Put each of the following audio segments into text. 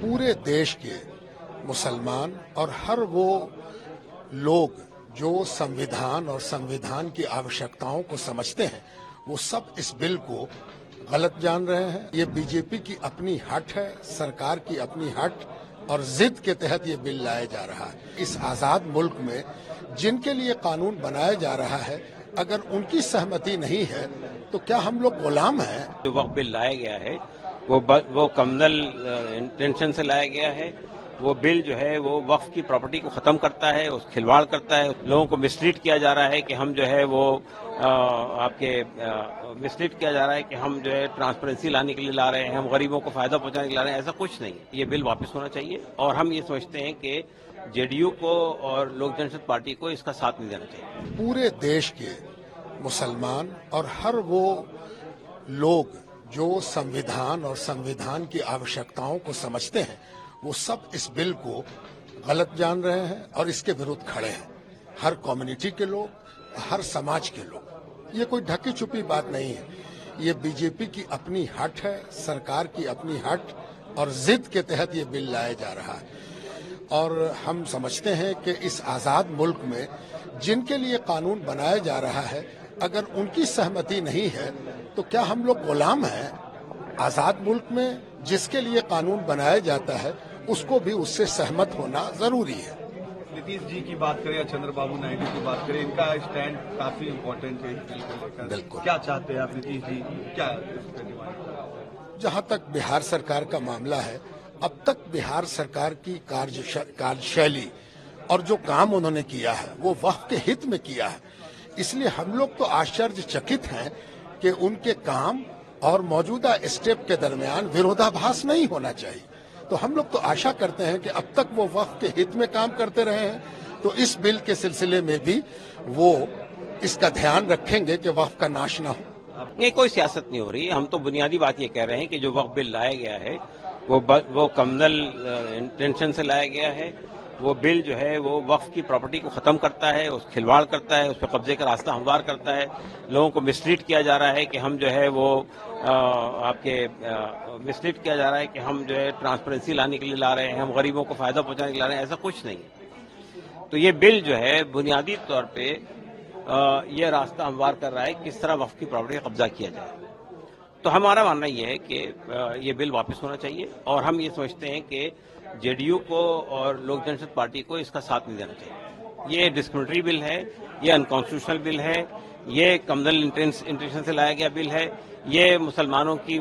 पूरे देश के मुसलमान और हर वो लोग जो संविधान और संविधान की आवश्यकताओं को समझते हैं, वो सब इस बिल को गलत जान रहे हैं। ये बीजेपी की अपनी हट है, सरकार की अपनी हट और जिद के तहत ये बिल लाया जा रहा है। इस आजाद मुल्क में जिनके लिए कानून बनाया जा रहा है, अगर उनकी सहमति नहीं है तो क्या हम लोग गुलाम हैं? जो वक्त बिल लाया गया है वो कम्युनल इंटेंशन से लाया गया है। वो बिल जो है वो वक्फ की प्रॉपर्टी को खत्म करता है, उस खिलवाड़ करता है। लोगों को मिसलीड किया जा रहा है कि हम जो है वो मिसलीड किया जा रहा है कि हम जो है ट्रांसपेरेंसी लाने के लिए ला रहे हैं, हम गरीबों को फायदा पहुंचाने के लिए ला रहे हैं। ऐसा कुछ नहीं है। ये बिल वापस होना चाहिए और हम ये समझते हैं कि जेडीयू को और लोक जनशक्ति पार्टी को इसका साथ नहीं देना चाहिए। पूरे देश के मुसलमान और हर वो लोग जो संविधान और संविधान की आवश्यकताओं को समझते हैं, वो सब इस बिल को गलत जान रहे हैं और इसके विरुद्ध खड़े हैं। हर कम्युनिटी के लोग, हर समाज के लोग। ये कोई ढकी छुपी बात नहीं है। ये बीजेपी की अपनी हट है, सरकार की अपनी हट और जिद के तहत ये बिल लाया जा रहा है। और हम समझते हैं कि इस आजाद मुल्क में जिनके लिए कानून बनाया जा रहा है, अगर उनकी सहमति नहीं है तो क्या हम लोग गुलाम हैं? आजाद मुल्क में जिसके लिए कानून बनाया जाता है, उसको भी उससे सहमत होना जरूरी है। नीतीश जी की बात करें या चंद्रबाबू नायडू की बात करें, इनका स्टैंड काफी इम्पोर्टेंट है। बिल्कुल। क्या क्या चाहते हैं आप नीतीश जी? क्या जहां तक बिहार सरकार का मामला है, अब तक बिहार सरकार की कार्यशैली और जो काम उन्होंने किया है वो वक्फ के हित में किया है। इसलिए हम लोग तो आश्चर्यचकित हैं कि उनके काम और मौजूदा स्टेप के दरमियान विरोधाभास नहीं होना चाहिए। तो हम लोग तो आशा करते हैं कि अब तक वो वक्फ के हित में काम करते रहे हैं, तो इस बिल के सिलसिले में भी वो इसका ध्यान रखेंगे कि वक्फ का नाश ना हो। ये कोई सियासत नहीं हो रही। हम तो बुनियादी बात ये कह रहे हैं कि जो वक्त बिल लाया गया है वो कम्युनल इंटेंशन से लाया गया है। वो बिल जो है वो वक्फ की प्रॉपर्टी को खत्म करता है, उस खिलवाड़ करता है, उस पर कब्जे का रास्ता हमवार करता है। लोगों को मिसलीड किया जा रहा है कि हम जो है वो मिसलीड किया जा रहा है कि हम जो है ट्रांसपेरेंसी लाने के लिए ला रहे हैं, हम गरीबों को फायदा पहुंचाने के लिए ला रहे हैं। ऐसा कुछ नहीं है। तो ये बिल जो है बुनियादी तौर पे ये रास्ता हमवार कर रहा है किस तरह वक्फ की प्रॉपर्टी का कब्जा किया जाए। तो हमारा मानना ये है कि ये बिल वापस होना चाहिए और हम ये समझते हैं कि जेडीयू को और लोक जनशक्ति पार्टी को इसका साथ नहीं देना चाहिए। ये डिस्क्रिमिनेटरी बिल है, ये अनकॉन्स्टिट्यूशनल बिल है, ये कम्युनल इंटेंशन से लाया गया बिल है, ये मुसलमानों की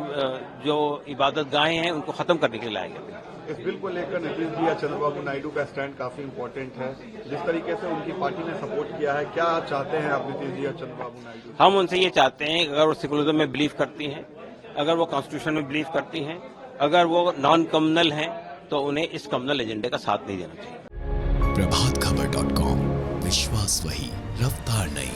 जो इबादत गाहें हैं उनको खत्म करने के लिए लाया गया बिल। इस बिल को लेकर नीतीश जी या चंद्रबाबू नायडू का स्टैंड काफी इम्पोर्टेंट है। जिस तरीके से उनकी पार्टी ने सपोर्ट किया है, क्या चाहते हैं आप नीतीश जी या चंद्रबाबू नायडू? हम उनसे ये चाहते हैं कि अगर वो सेकुलरिज्म में बिलीव करती हैं, अगर वो कॉन्स्टिट्यूशन में बिलीव करती हैं, अगर वो नॉन कम्युनल हैं, तो उन्हें इस कम्युनल एजेंडे का साथ नहीं देना चाहिए। प्रभातखबर.com, विश्वास वही, रफ्तार नहीं।